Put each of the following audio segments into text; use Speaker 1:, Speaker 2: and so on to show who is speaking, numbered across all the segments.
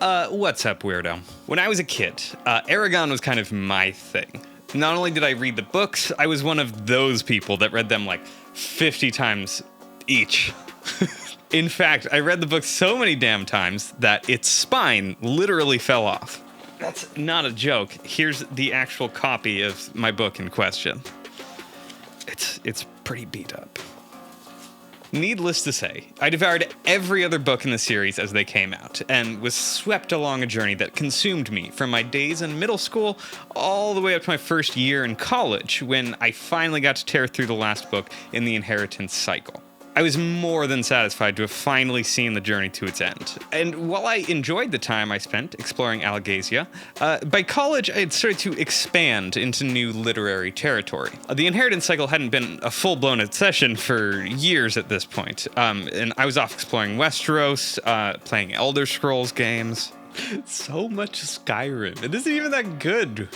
Speaker 1: What's up, weirdo? When I was a kid, Aragon was kind of my thing. Not only did I read the books, I was one of those people that read them like 50 times each. In fact, I read the book so many damn times that its spine literally fell off. That's not a joke. Here's the actual copy of my book in question. It's pretty beat up. Needless to say, I devoured every other book in the series as they came out, and was swept along a journey that consumed me from my days in middle school all the way up to my first year in college, when I finally got to tear through the last book in the Inheritance cycle. I was more than satisfied to have finally seen the journey to its end. And while I enjoyed the time I spent exploring Algasia, by college I had started to expand into new literary territory. The Inheritance cycle hadn't been a full-blown obsession for years at this point, and I was off exploring Westeros, playing Elder Scrolls games. So much Skyrim. It isn't even that good.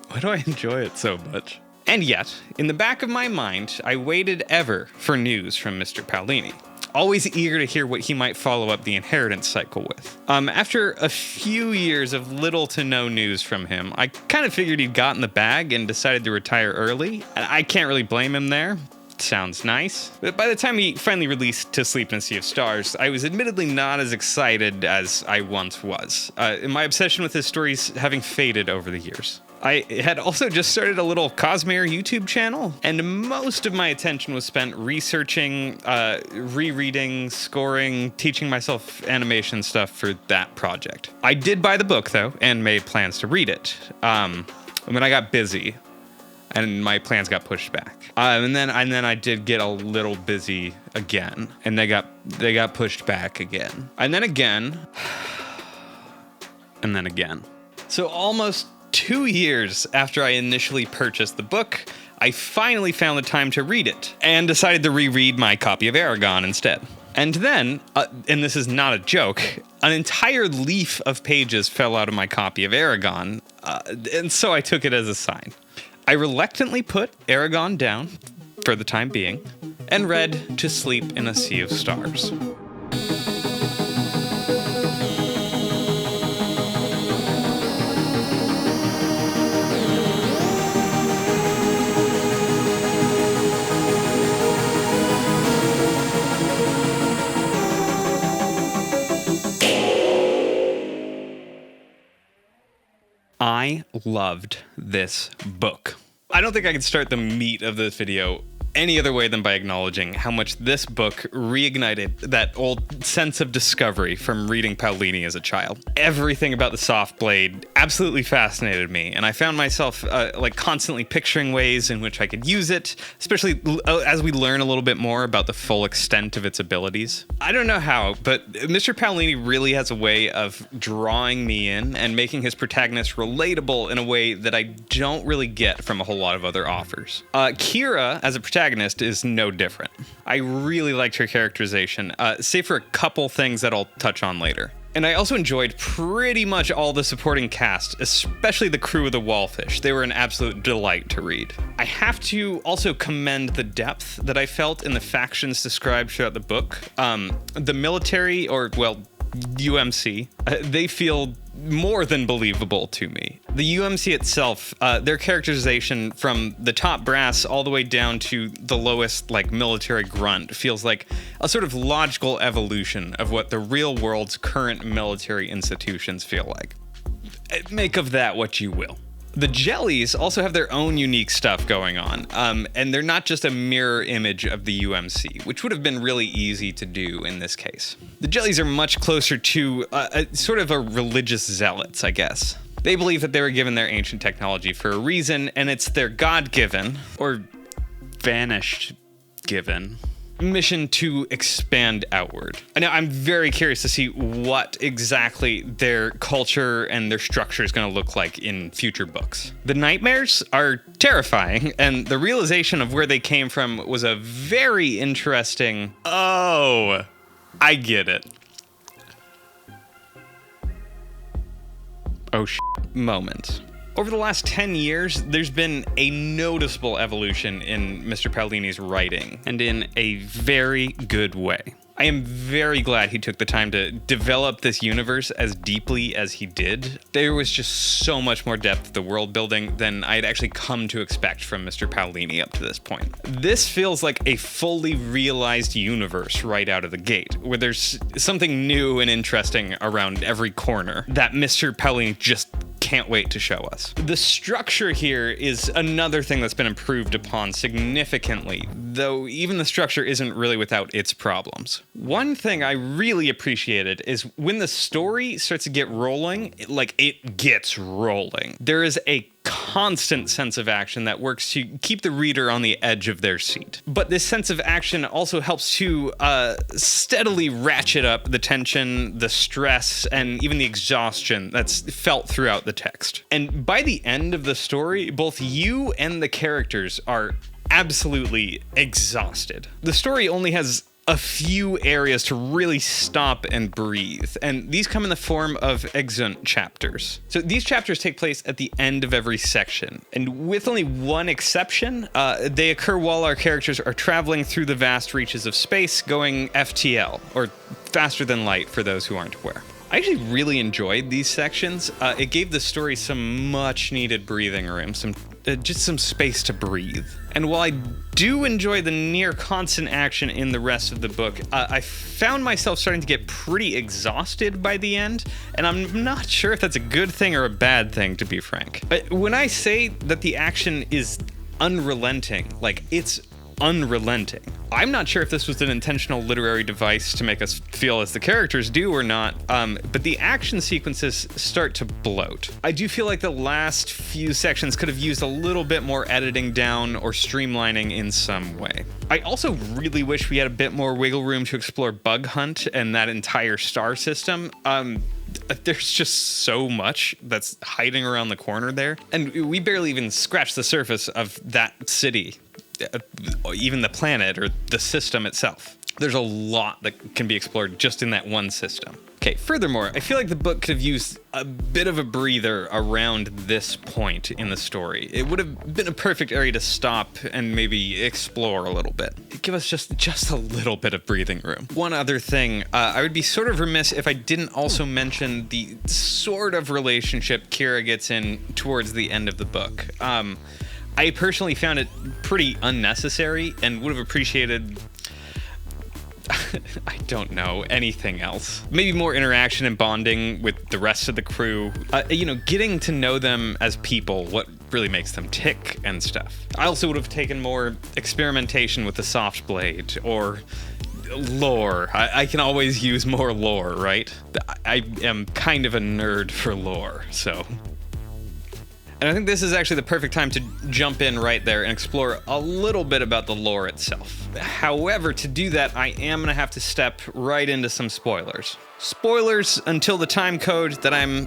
Speaker 1: Why do I enjoy it so much? And yet, in the back of my mind, I waited ever for news from Mr. Paolini, always eager to hear what he might follow up the Inheritance cycle with. After a few years of little to no news from him, I kind of figured he'd gotten the bag and decided to retire early. I can't really blame him there. Sounds nice. But by the time he finally released To Sleep in a Sea of Stars, I was admittedly not as excited as I once was, my obsession with his stories having faded over the years. I had also just started a little Cosmere YouTube channel, and most of my attention was spent researching, rereading, scoring, teaching myself animation stuff for that project. I did buy the book, though, and made plans to read it. And then I got busy, and my plans got pushed back. And then I did get a little busy again, and they got pushed back again. And then again, and then again. So almost 2 years after I initially purchased the book, I finally found the time to read it, and decided to reread my copy of Aragon instead. And then, and this is not a joke, an entire leaf of pages fell out of my copy of Aragon, and so I took it as a sign. I reluctantly put Aragon down, for the time being, and read To Sleep in a Sea of Stars. I loved this book. I don't think I could start the meat of this video any other way than by acknowledging how much this book reignited that old sense of discovery from reading Paolini as a child. Everything about the soft blade absolutely fascinated me, and I found myself constantly picturing ways in which I could use it, especially as we learn a little bit more about the full extent of its abilities. I don't know how, but Mr. Paolini really has a way of drawing me in and making his protagonist relatable in a way that I don't really get from a whole lot of other authors. Kira, as a protagonist, is no different. I really liked her characterization, save for a couple things that I'll touch on later. And I also enjoyed pretty much all the supporting cast, especially the crew of the Wallfish. They were an absolute delight to read. I have to also commend the depth that I felt in the factions described throughout the book. The military, or, well, UMC, they feel more than believable to me. The UMC itself, their characterization from the top brass all the way down to the lowest, military grunt feels like a sort of logical evolution of what the real world's current military institutions feel like. Make of that what you will. The Jellies also have their own unique stuff going on, and they're not just a mirror image of the UMC, which would have been really easy to do in this case. The Jellies are much closer to a sort of a religious zealots, I guess. They believe that they were given their ancient technology for a reason, and it's their God-given, or vanished-given, mission to expand outward. Now, I'm very curious to see what exactly their culture and their structure is going to look like in future books. The nightmares are terrifying, and the realization of where they came from was a very interesting, oh, I get it. Oh, moment. Over the last 10 years, there's been a noticeable evolution in Mr. Paolini's writing, and in a very good way. I am very glad he took the time to develop this universe as deeply as he did. There was just so much more depth to the world building than I had actually come to expect from Mr. Paolini up to this point. This feels like a fully realized universe right out of the gate, where there's something new and interesting around every corner that Mr. Paolini just can't wait to show us. The structure here is another thing that's been improved upon significantly, though even the structure isn't really without its problems. One thing I really appreciated is when the story starts to get rolling, it gets rolling. There is a constant sense of action that works to keep the reader on the edge of their seat. But this sense of action also helps to steadily ratchet up the tension, the stress, and even the exhaustion that's felt throughout the text. And by the end of the story, both you and the characters are absolutely exhausted. The story only has a few areas to really stop and breathe, and these come in the form of exeunt chapters. So these chapters take place at the end of every section, and with only one exception, they occur while our characters are traveling through the vast reaches of space, going FTL, or faster than light for those who aren't aware. I actually really enjoyed these sections. It gave the story some much needed breathing room, just some space to breathe. And while I do enjoy the near constant action in the rest of the book, I found myself starting to get pretty exhausted by the end, and I'm not sure if that's a good thing or a bad thing, to be frank. But when I say that the action is unrelenting, it's unrelenting. I'm not sure if this was an intentional literary device to make us feel as the characters do or not, but the action sequences start to bloat. I do feel like the last few sections could have used a little bit more editing down or streamlining in some way. I also really wish we had a bit more wiggle room to explore Bug Hunt and that entire star system. There's just so much that's hiding around the corner there, and we barely even scratched the surface of that city. Even the planet or the system itself. There's a lot that can be explored just in that one system. Okay, furthermore, I feel like the book could have used a bit of a breather around this point in the story. It would have been a perfect area to stop and maybe explore a little bit. Give us just a little bit of breathing room. One other thing, I would be sort of remiss if I didn't also mention the sort of relationship Kira gets in towards the end of the book. I personally found it pretty unnecessary and would have appreciated, I don't know, anything else. Maybe more interaction and bonding with the rest of the crew. Getting to know them as people, what really makes them tick and stuff. I also would have taken more experimentation with the soft blade or lore. I can always use more lore, right? I am kind of a nerd for lore, so... And I think this is actually the perfect time to jump in right there and explore a little bit about the lore itself. However, to do that, I am going to have to step right into some spoilers. Spoilers until the time code that I'm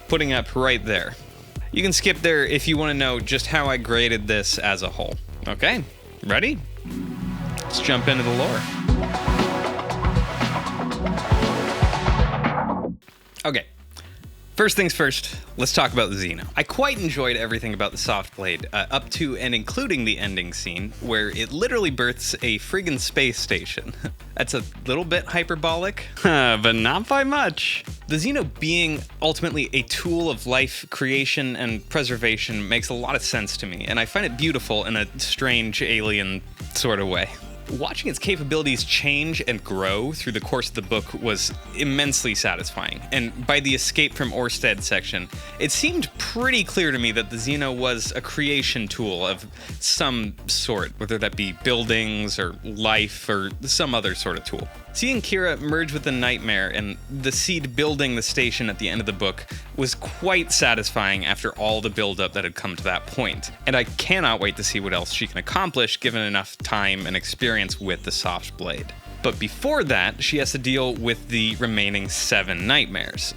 Speaker 1: putting up right there. You can skip there if you want to know just how I graded this as a whole. Okay, ready? Let's jump into the lore. Okay. First things first, let's talk about the Xeno. I quite enjoyed everything about the soft blade, up to and including the ending scene, where it literally births a friggin' space station. That's a little bit hyperbolic, but not by much. The Xeno being ultimately a tool of life creation and preservation makes a lot of sense to me, and I find it beautiful in a strange alien sort of way. Watching its capabilities change and grow through the course of the book was immensely satisfying, and by the escape from Orsted section, it seemed pretty clear to me that the Xeno was a creation tool of some sort, whether that be buildings or life or some other sort of tool. Seeing Kira merge with the Nightmare and the seed building the station at the end of the book was quite satisfying after all the build-up that had come to that point, and I cannot wait to see what else she can accomplish given enough time and experience with the soft blade. But before that, she has to deal with the remaining 7 Nightmares.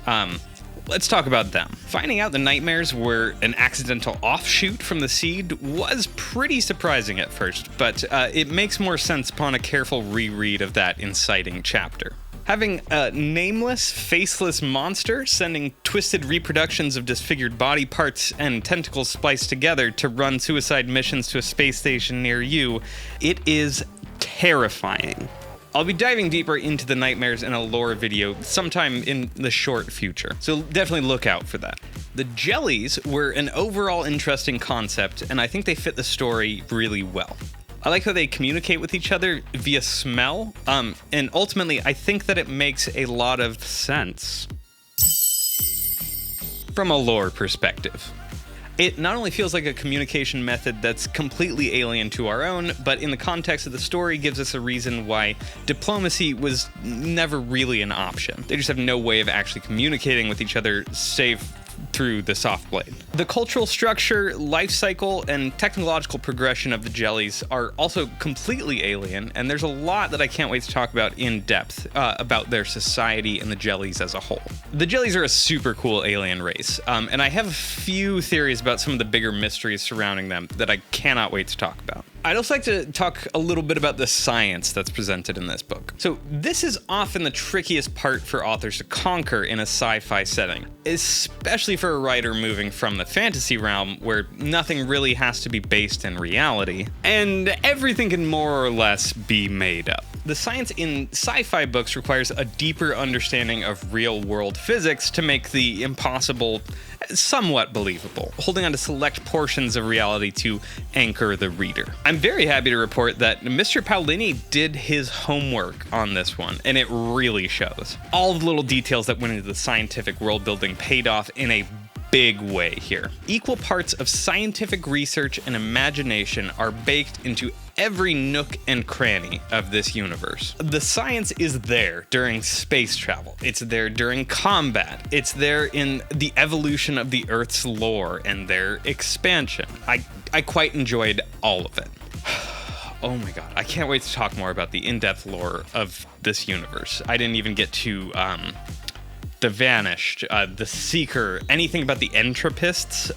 Speaker 1: Let's talk about them. Finding out the Nightmares were an accidental offshoot from the seed was pretty surprising at first, but it makes more sense upon a careful reread of that inciting chapter. Having a nameless, faceless monster sending twisted reproductions of disfigured body parts and tentacles spliced together to run suicide missions to a space station near you, it is terrifying. I'll be diving deeper into the nightmares in a lore video sometime in the short future, so definitely look out for that. The jellies were an overall interesting concept, and I think they fit the story really well. I like how they communicate with each other via smell, and ultimately I think that it makes a lot of sense from a lore perspective. It not only feels like a communication method that's completely alien to our own, but in the context of the story gives us a reason why diplomacy was never really an option. They just have no way of actually communicating with each other save through the soft blade. The cultural structure, life cycle, and technological progression of the jellies are also completely alien, and there's a lot that I can't wait to talk about in depth about their society and the jellies as a whole. The jellies are a super cool alien race, and I have a few theories about some of the bigger mysteries surrounding them that I cannot wait to talk about. I'd also like to talk a little bit about the science that's presented in this book. So this is often the trickiest part for authors to conquer in a sci-fi setting, especially for a writer moving from the fantasy realm where nothing really has to be based in reality, and everything can more or less be made up. The science in sci-fi books requires a deeper understanding of real-world physics to make the impossible somewhat believable, holding on to select portions of reality to anchor the reader. I'm very happy to report that Mr. Paolini did his homework on this one, and it really shows. All the little details that went into the scientific world building paid off in a big way here. Equal parts of scientific research and imagination are baked into every nook and cranny of this universe. The science is there during space travel. It's there during combat. It's there in the evolution of the Earth's lore and their expansion. I quite enjoyed all of it. Oh my god, I can't wait to talk more about the in-depth lore of this universe. I didn't even get to the Vanished, the Seeker, anything about the Entropists.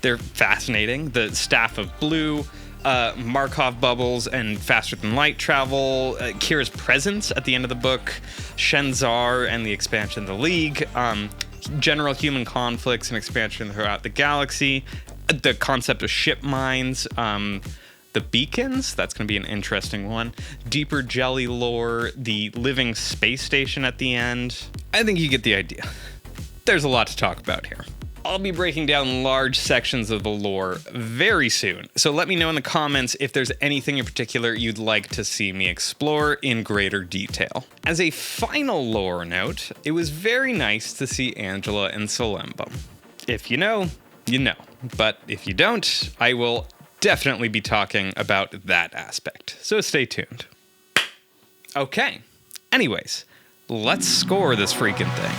Speaker 1: They're fascinating. The Staff of Blue, Markov bubbles and faster than light travel, Kira's presence at the end of the book, Shenzar and the expansion of the League, general human conflicts and expansion throughout the galaxy, the concept of ship mines, the beacons, that's going to be an interesting one, deeper jelly lore, the living space station at the end. I think you get the idea. There's a lot to talk about here. I'll be breaking down large sections of the lore very soon, so let me know in the comments if there's anything in particular you'd like to see me explore in greater detail. As a final lore note, it was very nice to see Angela and Solemba. If you know, you know. But if you don't, I will definitely be talking about that aspect, so stay tuned. Okay, anyways, let's score this freaking thing.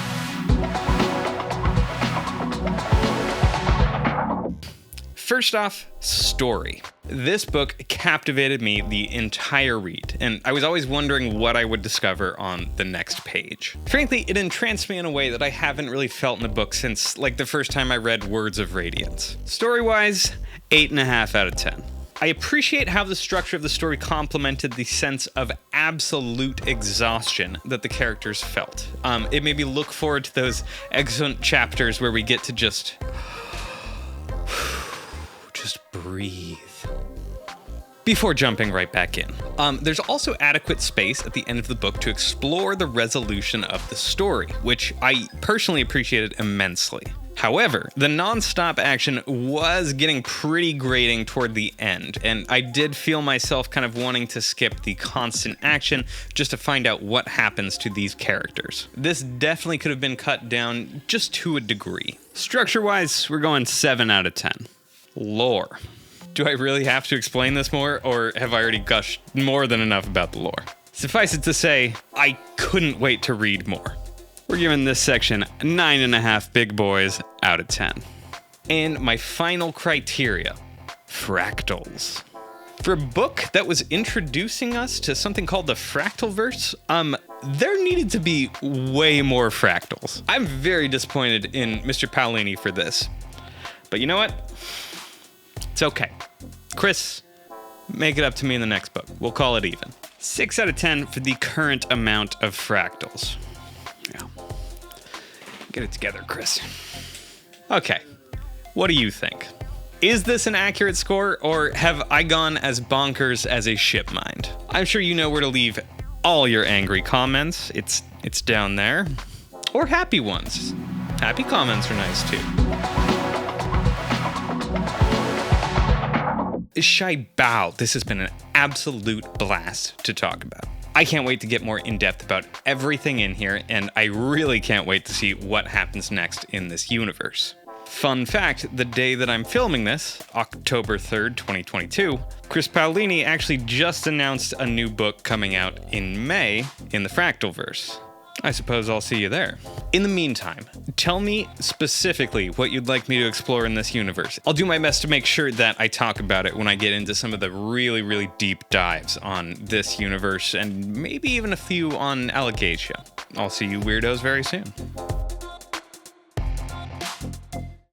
Speaker 1: First off, story. This book captivated me the entire read, and I was always wondering what I would discover on the next page. Frankly, it entranced me in a way that I haven't really felt in a book since, like, the first time I read Words of Radiance. Story-wise, 8.5 out of 10. I appreciate how the structure of the story complemented the sense of absolute exhaustion that the characters felt. It made me look forward to those excellent chapters where we get to just breathe before jumping right back in. There's also adequate space at the end of the book to explore the resolution of the story, which I personally appreciated immensely. However, the non-stop action was getting pretty grating toward the end, and I did feel myself kind of wanting to skip the constant action just to find out what happens to these characters. This definitely could have been cut down just to a degree. Structure-wise, we're going 7 out of 10. Lore. Do I really have to explain this more, or have I already gushed more than enough about the lore? Suffice it to say, I couldn't wait to read more. We're giving this section 9.5 big boys out of 10. And my final criteria, fractals. For a book that was introducing us to something called the Fractalverse, there needed to be way more fractals. I'm very disappointed in Mr. Paolini for this. But you know what? It's okay. Chris, make it up to me in the next book. We'll call it even. 6 out of 10 for the current amount of fractals. Yeah. Get it together, Chris. Okay. What do you think? Is this an accurate score, or have I gone as bonkers as a ship mind? I'm sure you know where to leave all your angry comments. It's down there. Or happy ones. Happy comments are nice too. Shai Bao, this has been an absolute blast to talk about. I can't wait to get more in-depth about everything in here, and I really can't wait to see what happens next in this universe. Fun fact, the day that I'm filming this, October 3rd, 2022, Chris Paolini actually just announced a new book coming out in May in the Fractalverse. I suppose I'll see you there. In the meantime, tell me specifically what you'd like me to explore in this universe. I'll do my best to make sure that I talk about it when I get into some of the really, really deep dives on this universe and maybe even a few on Alocasia. I'll see you weirdos very soon.